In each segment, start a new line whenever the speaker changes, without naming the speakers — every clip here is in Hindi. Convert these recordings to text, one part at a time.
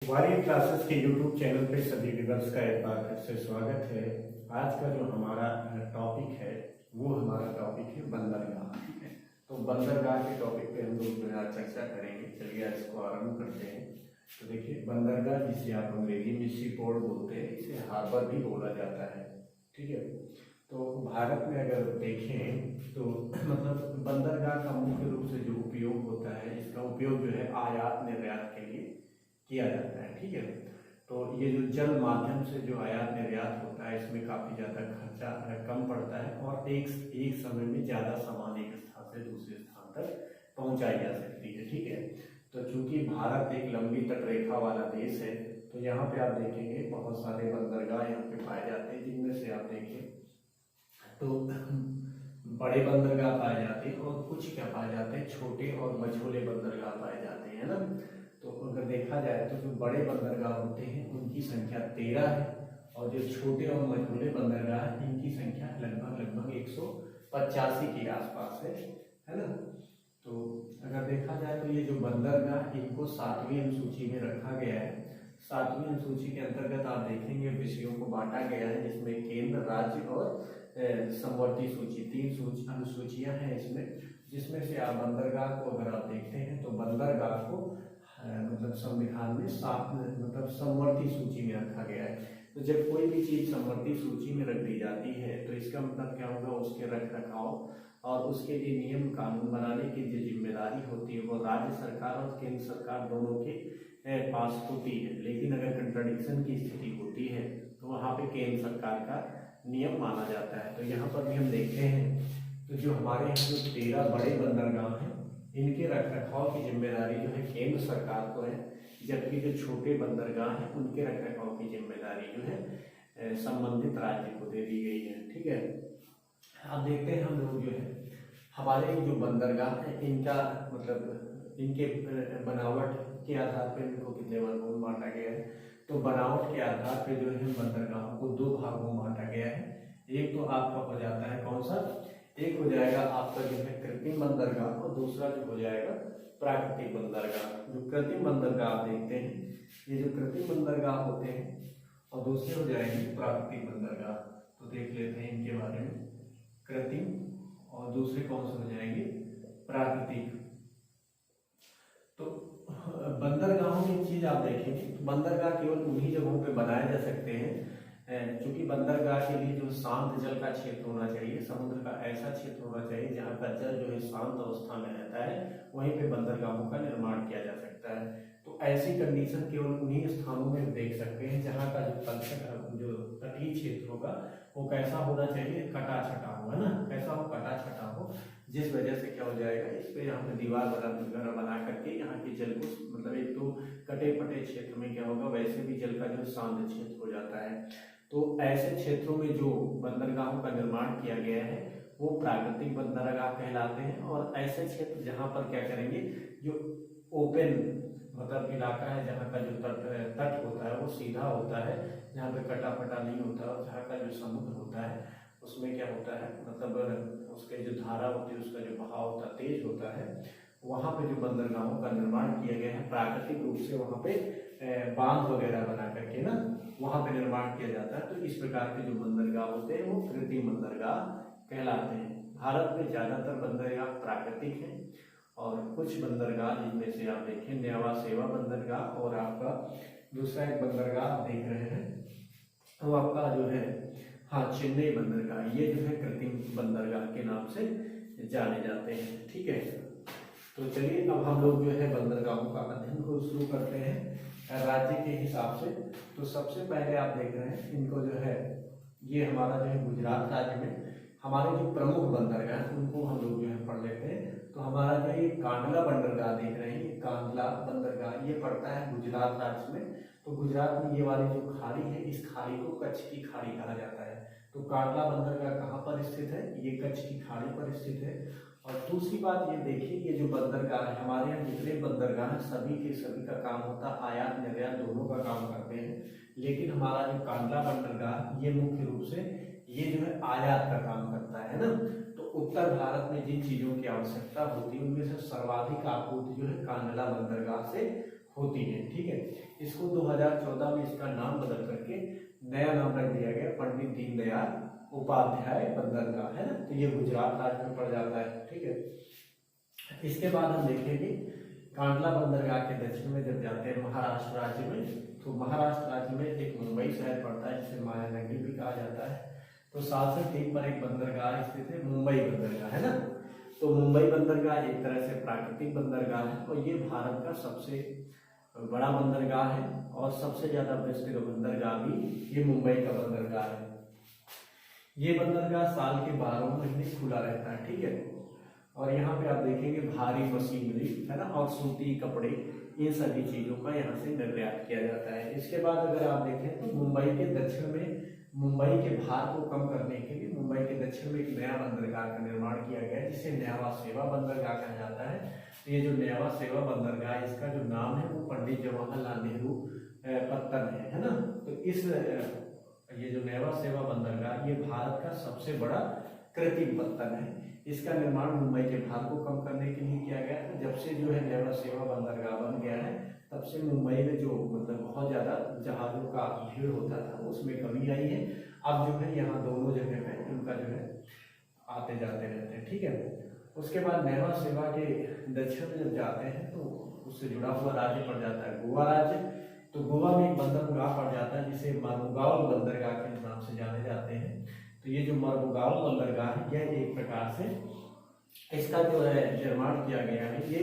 वारी क्लासेस के यूट्यूब चैनल पे सभी व्यूअर्स का एक बार फिर से स्वागत है। आज का जो हमारा टॉपिक है वो हमारा टॉपिक है बंदरगाह। ठीक है, तो बंदरगाह के टॉपिक पे हम लोग जो है आज चर्चा करेंगे। चलिए आज इसको आरंभ करते हैं। तो देखिए, बंदरगाह जिसे आप अंग्रेजी में सी पोर्ट बोलते हैं, इसे हार्बर भी बोला जाता है। ठीक है, तो भारत में अगर देखें तो मतलब बंदरगाह का मुख्य रूप से जो उपयोग होता है, इसका उपयोग जो है आयात निर्यात के लिए किया जाता है। ठीक है, तो ये जो जल माध्यम से जो आयात निर्यात होता है, इसमें काफ़ी ज़्यादा खर्चा कम पड़ता है और एक समय में ज़्यादा सामान एक स्थान से दूसरे स्थान तक पहुंचाई जा सकती है। ठीक है, तो चूंकि भारत एक लंबी तटरेखा वाला देश है, तो यहाँ पे आप देखेंगे बहुत सारे बंदरगाह यहाँ पे पाए जाते हैं, जिनमें से आप देखें तो बड़े बंदरगाह पाए जाते हैं और कुछ क्या पाए जाते हैं, छोटे और मझोले बंदरगाह पाए जाते हैं ना। तो अगर देखा जाए तो जो बड़े बंदरगाह होते हैं उनकी संख्या 13 है और जो छोटे और मझोले बंदरगाह हैं इनकी संख्या लगभग 185 के आसपास है ना। तो अगर देखा जाए तो ये जो बंदरगाह, इनको 7वीं अनुसूची में रखा गया है। 7वीं अनुसूची के अंतर्गत आप देखेंगे विषयों को बांटा गया है, जिसमें केंद्र, राज्य और समवर्ती सूची, 3 अनुसूचियां हैं इसमें, जिसमें से आप बंदरगाह को अगर आप देखते हैं तो बंदरगाह को मतलब संविधान में मतलब समवर्ती सूची में रखा गया है। तो जब कोई भी चीज समवर्ती सूची में रख दी जाती है तो इसका मतलब क्या होगा, उसके रख रखाव और उसके लिए नियम कानून बनाने की जो जिम्मेदारी होती है वो राज्य सरकार और केंद्र सरकार दोनों के पास होती है। लेकिन अगर कंट्राडिक्शन की स्थिति होती है तो वहाँ पे केंद्र सरकार का नियम माना जाता है। तो यहाँ पर भी हम देखते हैं तो जो हमारे यहाँ जो 13 बड़े बंदरगाह हैं, इनके रख रखाव की जिम्मेदारी जो है केंद्र सरकार को है, जबकि जो छोटे बंदरगाह हैं उनके रख रखाव की जिम्मेदारी जो है संबंधित राज्य को दे दी गई है। ठीक है, अब देखते हैं हम लोग जो है हमारे जो बंदरगाह है इनका मतलब इनके बनावट के आधार पर इनको कितने वर्गों में बांटा गया है। तो बनावट के आधार पर जो है बंदरगाहों को 2 भागों में बांटा गया है। एक तो आपका हो जाता है कौन सा, एक हो जाएगा आपका जो है कृत्रिम बंदरगाह और दूसरा जो हो जाएगा प्राकृतिक बंदरगाह। जो कृत्रिम बंदरगाह आप देखते हैं, ये जो कृत्रिम बंदरगाह होते हैं और दूसरे हो जाएंगे प्राकृतिक बंदरगाह। तो देख लेते हैं इनके बारे में, कृत्रिम और दूसरे कौन से हो जाएंगे, प्राकृतिक। तो बंदरगाहों में एक चीज आप देखेंगे, बंदरगाह केवल उन्हीं जगहों पे बनाए जा सकते हैं क्योंकि बंदरगाह के लिए जो शांत जल का क्षेत्र होना चाहिए, समुद्र का ऐसा क्षेत्र होना चाहिए जहाँ का जल जो है शांत अवस्था में रहता है, वहीं पे बंदरगाहों का निर्माण किया जा सकता है। तो ऐसी कंडीशन केवल उन्हीं स्थानों में देख सकते हैं जहाँ का जो तटीय क्षेत्र होगा वो कैसा होना चाहिए, कटा छटा हो, है ना, कैसा हो, कटा छटा हो, जिस वजह से क्या हो जाएगा, इस पे यहाँ पे दीवार वगैरह बना करके यहाँ के जल को मतलब एक तो कटे पटे क्षेत्र में क्या होगा, वैसे भी जल का जो शांत क्षेत्र हो जाता है। तो ऐसे क्षेत्रों में जो बंदरगाहों का निर्माण किया गया है वो प्राकृतिक बंदरगाह कहलाते हैं। और ऐसे क्षेत्र जहाँ पर क्या करेंगे, जो ओपन मतलब इलाका है, जहाँ का जो तट होता है वो सीधा होता है, जहाँ पे कटा फटा नहीं होता, और जहाँ का जो समुद्र होता है उसमें क्या होता है, मतलब उसके जो धारा होती है, उसका जो बहाव होता है तेज होता है, वहाँ पे जो बंदरगाहों का निर्माण किया गया है प्राकृतिक रूप से, वहाँ पे बांध वगैरह बना करके ना वहाँ पे निर्माण किया जाता है। तो इस प्रकार के जो बंदरगाह होते हैं वो कृत्रिम बंदरगाह कहलाते हैं। भारत में ज्यादातर बंदरगाह प्राकृतिक हैं और कुछ बंदरगाह जिनमें से आप देखें न्यावा सेवा बंदरगाह और आपका दूसरा एक बंदरगाह आप देख रहे हैं वो आपका जो है चेन्नई बंदरगाह, ये जो है कृत्रिम बंदरगाह के नाम से जाने जाते हैं। ठीक है, तो चलिए अब हम लोग जो है बंदरगाहों का अध्ययन को शुरू करते हैं राज्य के हिसाब से। तो सबसे पहले आप देख रहे हैं इनको जो है, ये हमारा जो है गुजरात राज्य में हमारे जो प्रमुख बंदरगाह हैं उनको हम लोग जो है पढ़ लेते हैं। तो हमारा जो ये कांडला बंदरगाह देख रहे हैं, कांडला बंदरगाह ये पड़ता है गुजरात राज्य में। तो गुजरात में ये वाली जो खाड़ी है, इस खाड़ी को कच्छ की खाड़ी कहा जाता है। तो कांडला बंदरगाह कहाँ पर स्थित है, ये कच्छ की खाड़ी पर स्थित है। और दूसरी बात ये देखिए, ये जो बंदरगाह है हमारे यहाँ जितने बंदरगाह हैं सभी के सभी का काम होता है आयात निर्यात दोनों का काम करते हैं। लेकिन हमारा जो कांडला बंदरगाह ये मुख्य रूप से ये जो है आयात का काम करता है ना। तो उत्तर भारत में जिन चीजों की आवश्यकता होती है उनमें से सर्वाधिक आपूर्ति जो है कांडला बंदरगाह से होती है। ठीक है, इसको 2014 में इसका नाम बदल करके नया नाम रख दिया गया पंडित दीनदयाल उपाध्याय बंदरगाह, है ना। तो ये गुजरात राज्य में पड़ जाता है। ठीक है, इसके बाद हम देखेंगे कांडला बंदरगाह के दक्षिण में जब जाते हैं महाराष्ट्र राज्य में, तो महाराष्ट्र राज्य में एक मुंबई शहर पड़ता है जिसे मायानगरी भी कहा जाता है। तो सालसर द्वीप पर एक बंदरगाह स्थित है, मुंबई बंदरगाह, है ना। तो मुंबई बंदरगाह एक तरह से प्राकृतिक बंदरगाह है और ये भारत का सबसे बड़ा बंदरगाह है और सबसे ज्यादा विस्तृत बंदरगाह भी ये मुंबई का बंदरगाह है। ये बंदरगाह साल के 12 महीने खुला रहता है। ठीक है, और यहाँ पे आप देखेंगे भारी मशीनरी, है ना, और सूती कपड़े, इन सभी चीजों का यहाँ से निर्यात किया जाता है। इसके बाद अगर आप देखें तो मुंबई के दक्षिण में मुंबई के भार को कम करने के लिए मुंबई के दक्षिण में एक नया बंदरगाह का निर्माण किया गया है जिसे न्यावा सेवा बंदरगाह कहा जाता है। तो ये जो न्यावा सेवा बंदरगाह, इसका जो नाम है वो पंडित जवाहरलाल नेहरू पत्तन है ना। तो इस ये जो न्यावा सेवा बंदरगाह ये भारत का सबसे बड़ा कृत्रिम पत्तन है। इसका निर्माण मुंबई के भार को कम करने के लिए किया गया है। जब से जो है न्यावा सेवा बंदरगाह बन गया है तब से मुंबई में जो मतलब बहुत ज्यादा जहाजों का भीड़ होता था उसमें कमी आई है। अब जो है यहाँ दोनों जगह पे इनका जो है आते जाते रहते हैं। ठीक है, उसके बाद न्यावा सेवा के दक्षिण में जब जाते हैं तो उससे जुड़ा हुआ राज्य पड़ जाता है गोवा राज्य। तो गोवा में एक बंदरगाह पड़ जाता है जिसे मर्मुगाओ बंदरगाह के नाम से जाने जाते हैं। तो ये जो मर्मुगाओ बंदरगाह है यह एक प्रकार से इसका जो है निर्माण किया गया है। ये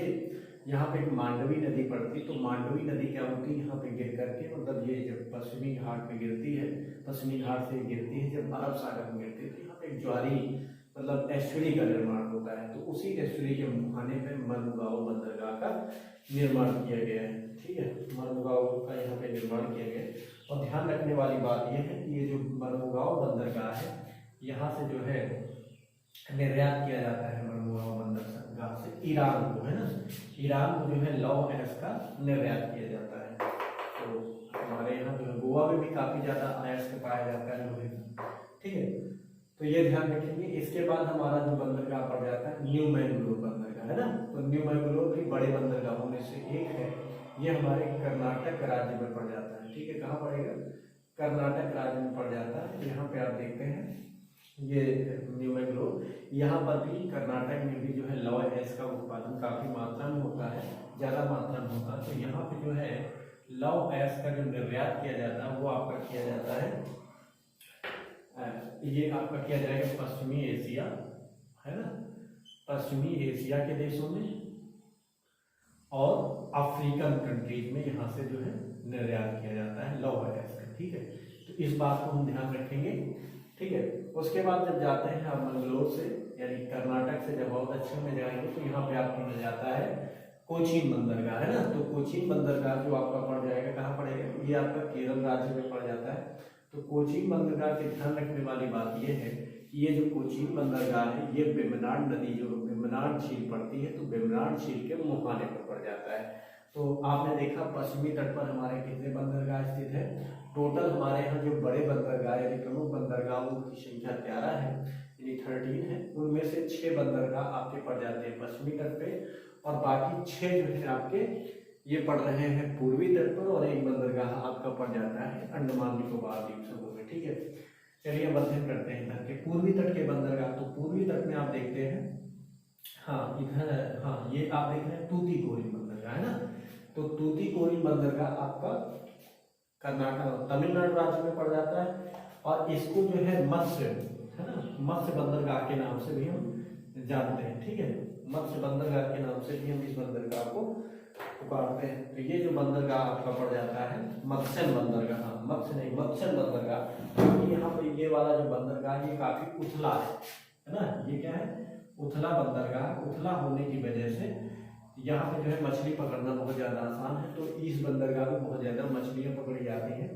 यहाँ पे एक मांडवी नदी पड़ती है। तो मांडवी नदी क्या होती है, यहाँ पे गिर करके मतलब ये जब पश्चिमी घाट में गिरती है, पश्चिमी घाट से गिरती है, जब अरब सागर में गिरती है तो यहाँ पे एक ज्वारी मतलब एस्चुरी का निर्माण होता है। तो उसी एस्चुरी के मुहाने पे मर्मुगाओ बंदरगाह का निर्माण किया गया है। ठीक है, मर्मुगाओ का यहाँ पे निर्माण किया गया है। और ध्यान रखने वाली बात यह है कि ये जो मर्मुगाओ बंदरगाह है यहाँ से जो है निर्यात किया जाता है मर्मुगाओ बंदरगाह से ईरान को, है ना। ईरान को जो है लौह अयस्क का निर्यात किया जाता है। तो हमारे यहाँ जो है गोवा में भी काफी ज्यादा अयस्क पाया जाता है लोहे का। ठीक है, तो ये ध्यान रखेंगे। इसके बाद हमारा जो बंदरगाह पड़ जाता है न्यू मैंगलोर बंदरगाह, है ना। तो न्यू मैंगलोर भी बड़े बंदरगाहों में से एक है। ये हमारे कर्नाटक राज्य में पड़ जाता है। ठीक है, कहाँ पड़ेगा, कर्नाटक राज्य में पड़ जाता है। यहाँ पे आप देखते हैं ये न्यू मैंगलोर, यहाँ पर भी कर्नाटक में भी जो है लौह अयस्क का उत्पादन काफी मात्रा में होता है, ज्यादा मात्रा में होता है। तो यहाँ पे जो है लौह अयस्क का जो निर्यात किया जाता है वो आपका किया जाता है, ये आपका किया जाएगा पश्चिमी एशिया, है ना, पश्चिमी एशिया के देशों में और अफ्रीकन कंट्रीज में यहाँ से जो है निर्यात किया जाता है लौह अयस्क। ठीक है, तो इस बात को हम ध्यान रखेंगे। ठीक है, उसके बाद जब जाते हैं आप मंगलोर से यानी कर्नाटक से जब और दक्षिण में जाएंगे तो यहाँ पे आपको मिल जाता है कोचीन बंदरगाह, है ना। तो कोचीन बंदरगाह जो आपका पड़ जाएगा कहाँ पड़ेगा, ये आपका केरल राज्य में पड़ जाता है। तो कोचीन बंदरगाह के ध्यान रखने वाली बात यह है कि ये जो कोचीन बंदरगाह है ये वेम्बनाड नदी जो वेम्बनाड झील पड़ती है तो वेम्बनाड झील के मुहाने पर पड़ जाता है। तो आपने देखा पश्चिमी तट पर हमारे कितने बंदरगाह स्थित है, टोटल हमारे यहाँ जो बड़े बंदरगाह यानी प्रमुख बंदरगाहों की संख्या 13 है यानी 13 है। उनमें से 6 बंदरगाह आपके पड़ जाते हैं पश्चिमी तट पे और बाकी 6 जो है आपके ये पड़ रहे हैं पूर्वी तट पर और एक बंदरगाह आपका पड़ जाता है अंडमान निकोबार द्वीप समूह में। ठीक है, चलिए अब अध्ययन करते हैं इधर के पूर्वी तट के बंदरगाह। तो पूर्वी तट में आप देखते हैं, हाँ इधर, हाँ ये आप देख रहे हैं तूतीकोरिन बंदरगाह, है ना। तो तूतीकोरिन बंदरगाह आपका कर्नाटक तमिलनाडु राज्य में पड़ जाता है और इसको जो है मत्स्य, है ना, मत्स्य बंदरगाह के नाम से भी हम जानते हैं। ठीक है, मत्स्य बंदरगाह के नाम से भी हम इस बंदरगाह को पुकारते हैं। तो ये जो बंदरगाह आपका पड़ जाता है मत्स्य बंदरगाह, मत्स्य नहीं मत्स्य बंदरगाह। यहाँ पे ये वाला जो बंदरगाह ये काफी उथला है ना, ये क्या है, उथला बंदरगाह। उथला होने की वजह से यहाँ पे जो है मछली पकड़ना बहुत ज्यादा आसान है। तो इस बंदरगाह में बहुत ज्यादा मछलियां पकड़ी जाती हैं।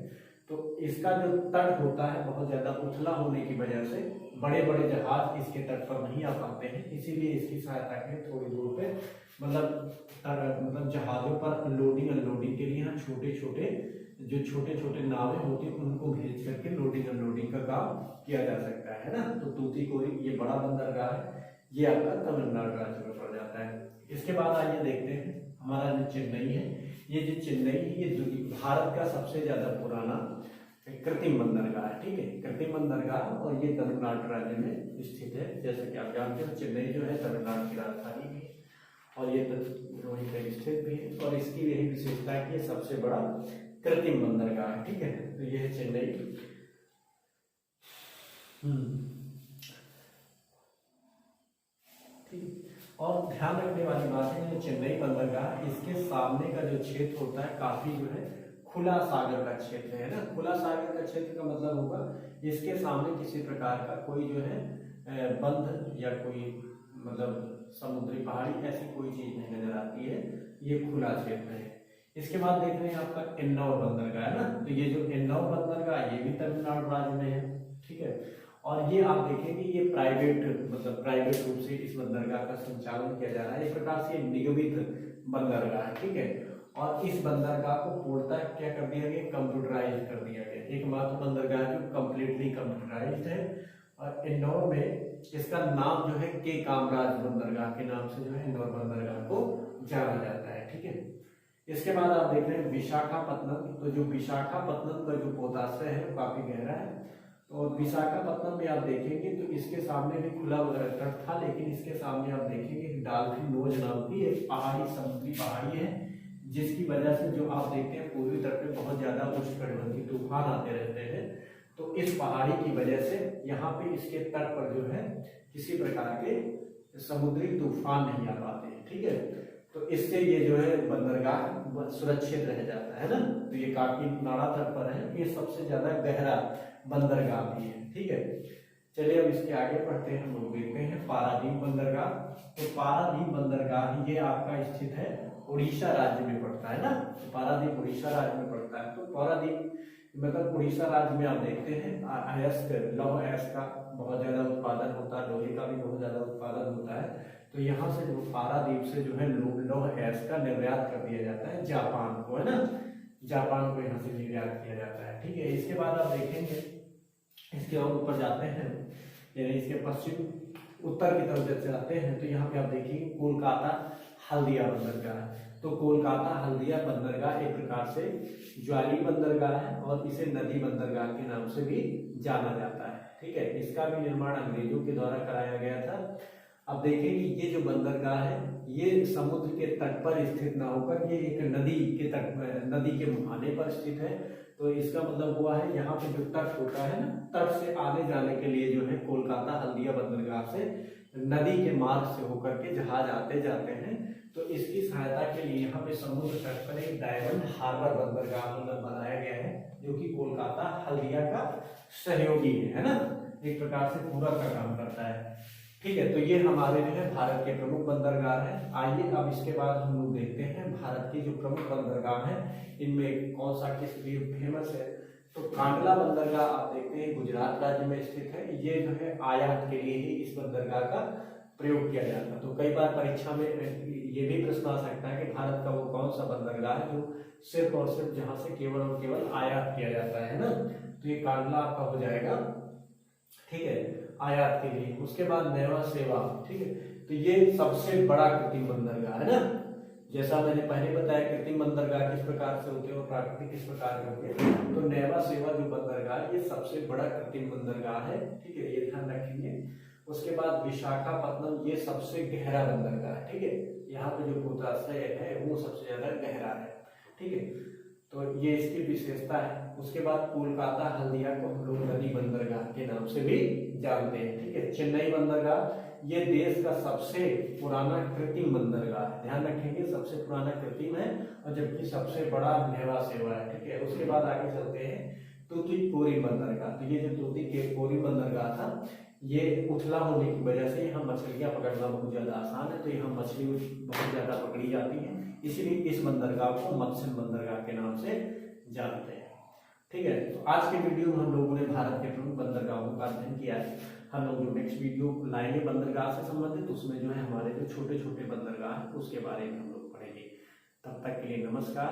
तो इसका जो तट होता है बहुत ज्यादा उथला होने की वजह से बड़े बड़े जहाज इसके तट पर नहीं आ पाते हैं, इसीलिए इसकी सहायता के थोड़ी दूर पे मतलब जहाजों पर लोडिंग अनलोडिंग के लिए छोटे छोटे नावें होती हैं उनको भेज करके लोडिंग अनलोडिंग का काम किया जा सकता है ना। तो तूतीकोरिन ये बड़ा बंदरगाह है, ये आपका तमिलनाडु राज्य में पड़ जाता है। इसके बाद आइए देखते हैं हमारा जो चेन्नई है, ये जो चेन्नई ये भारत का सबसे ज्यादा पुराना कृत्रिम बंदरगाह है। ठीक है, कृत्रिम बंदरगाह, और ये तमिलनाडु राज्य में स्थित है। जैसे कि आप जानते हो चेन्नई जो है तमिलनाडु की राजधानी भी है, और ये वहीं पर स्थित भी है, और इसकी यही विशेषता है कि ये सबसे बड़ा कृत्रिम बंदरगाह है। ठीक है, तो ये है चेन्नई। ठीक, और ध्यान रखने वाली बात है जो चेन्नई बंदरगाह, इसके सामने का जो क्षेत्र होता है काफी जो है खुला सागर का क्षेत्र है ना। खुला सागर का क्षेत्र का मतलब होगा इसके सामने किसी प्रकार का कोई जो है बंध या कोई मतलब समुद्री पहाड़ी ऐसी कोई चीज नहीं नजर आती है, ये खुला क्षेत्र है। इसके बाद देख रहे हैं आपका एन्नौर बंदरगाह है ना, तो ये जो एन्नौर बंदरगाह ये भी तमिलनाडु राज्य में है। ठीक है, और ये आप देखेंगे ये प्राइवेट मतलब प्राइवेट रूप से इस बंदरगाह का संचालन किया जा रहा है। एक प्रकार से निगमित बंदरगाह है। ठीक है, और इस बंदरगाह को पूर्णतः क्या कर दिया गया, कंप्यूटराइज कर दिया गया। एकमात्र बंदरगाह जो कम्प्लीटली कंप्यूटराइज है, और इंदौर में इसका नाम जो है के कामराज बंदरगाह के नाम से जो है इंदौर बंदरगाह को जाना जाता है। ठीक है, इसके बाद आप देख रहे हैं विशाखापत्तनम। तो जो विशाखापत्तनम का जो पोताश्रय है वो काफी गहरा है, तो विशाखापत्तनम में आप देखेंगे तो इसके सामने भी खुला तट था, लेकिन इसके सामने आप देखेंगे डाल्फिन नोज नाम की एक पहाड़ी समुद्री पहाड़ी है, जिसकी वजह से जो आप देखते हैं पूर्वी तट पे बहुत ज्यादा उष्णकटिबंधीय तूफान आते रहते हैं। तो इस पहाड़ी की वजह से यहाँ पे इसके तट पर जो है किसी प्रकार के समुद्री तूफान नहीं आ पाते हैं। ठीक है, तो इससे ये जो है बंदरगाह सुरक्षित रह जाता है ना। तो ये काफी नाड़ा तट पर है, ये सबसे ज्यादा गहरा बंदरगाह भी है। ठीक है, चलिए अब इसके आगे पढ़ते हैं। हम लोग देखते हैं पारादीप बंदरगाह। तो पारादीप बंदरगाह ये आपका स्थित है उड़ीसा राज्य में पड़ता है ना। तो पारादीप उड़ीसा राज्य में पड़ता है। तो पारादीप मतलब उड़ीसा राज्य में आप देखते हैं अयस्क लौह अयस्क का बहुत ज्यादा उत्पादन होता है, लोहे का भी बहुत ज्यादा उत्पादन होता है। तो यहाँ से जो पारादीप से जो है लौह अयस्क का निर्यात कर दिया जाता है जापान को, है ना। जापान को यहाँ से निर्यात किया जाता है। ठीक है, इसके बाद आप देखेंगे इसके और ऊपर जाते हैं, यानी इसके पश्चिम उत्तर की तरफ जब जाते हैं तो यहाँ पे आप देखिए कोलकाता हल्दिया बंदरगाह। तो कोलकाता हल्दिया बंदरगाह एक प्रकार से ज्वाली बंदरगाह है, और इसे नदी बंदरगाह के नाम से भी जाना जाता है। ठीक है, इसका भी निर्माण अंग्रेजों के द्वारा कराया गया था। अब देखें कि ये जो बंदरगाह है ये समुद्र के तट पर स्थित ना होकर ये एक नदी के तट, नदी के मुहाने पर स्थित है। तो इसका मतलब हुआ है यहाँ पे जो तट होता है ना, तट से आने जाने के लिए जो है कोलकाता हल्दिया बंदरगाह से नदी के मार्ग से होकर के जहाज आते जाते हैं। तो इसकी सहायता के लिए यहाँ पे समुद्र तट पर एक डायमंड हार्बर बंदरगाह मतलब बनाया गया है, जो कि कोलकाता हल्दिया का सहयोगी है ना, एक प्रकार से पूरा का काम करता है। ठीक है, तो ये हमारे जो है भारत के प्रमुख बंदरगाह हैं। आइए अब इसके बाद हम लोग देखते हैं भारत के जो प्रमुख बंदरगाह हैं इनमें कौन सा किस लिए फेमस है। तो कांडला बंदरगाह आप देखते हैं गुजरात राज्य में स्थित है। ये जो है आयात के लिए ही इस बंदरगाह का प्रयोग किया जाता है। तो कई बार परीक्षा में ये भी प्रश्न आ सकता है कि भारत का वो कौन सा बंदरगाह है जो सिर्फ और सिर्फ जहां से केवल और केवल आयात किया जाता है ना। तो ये कांडला आपका हो जाएगा। ठीक है, आयात के लिए। उसके बाद नेवा सेवा। ठीक है, तो ये सबसे बड़ा कृत्रिम बंदरगाह है ना। जैसा मैंने पहले बताया कृत्रिम बंदरगाह किस प्रकार से होते हैं और प्राकृतिक किस प्रकार के होते हैं, तो नेवा सेवा जो बंदरगाह ये सबसे बड़ा कृत्रिम बंदरगाह है। ठीक है, ये ध्यान रखेंगे। उसके बाद विशाखापत्तनम ये सबसे गहरा बंदरगाह है। ठीक है, यहाँ पे जो पोताश्रय है वो सबसे ज्यादा गहरा है। ठीक है, तो ये इसकी विशेषता है। उसके बाद कोलकाता हल्दिया को हम लोग नदी बंदरगाह के नाम से भी जानते हैं। ठीक है, चेन्नई बंदरगाह ये देश का सबसे पुराना कृत्रिम बंदरगाह है। ध्यान रखेंगे सबसे पुराना कृत्रिम है, और जबकि सबसे बड़ा नेवा सेवा है। ठीक है, उसके बाद आगे चलते हैं तूतीकोरिन बंदरगाह। तो ये जो तूतीकोरिन बंदरगाह था ये उथला होने की वजह से यहाँ मछलियां पकड़ना बहुत ज्यादा आसान है, तो यहाँ मछली बहुत ज्यादा पकड़ी जाती है, इसीलिए इस बंदरगाह को मत्स्य बंदरगाह के नाम से जानते हैं। ठीक है, तो आज के वीडियो में हम लोगों ने भारत के प्रमुख बंदरगाहों का अध्ययन किया है। हम लोग जो नेक्स्ट वीडियो लाएंगे बंदरगाह से संबंधित, उसमें जो है हमारे जो छोटे छोटे बंदरगाह है उसके बारे में हम लोग पढ़ेंगे। तब तक के लिए नमस्कार।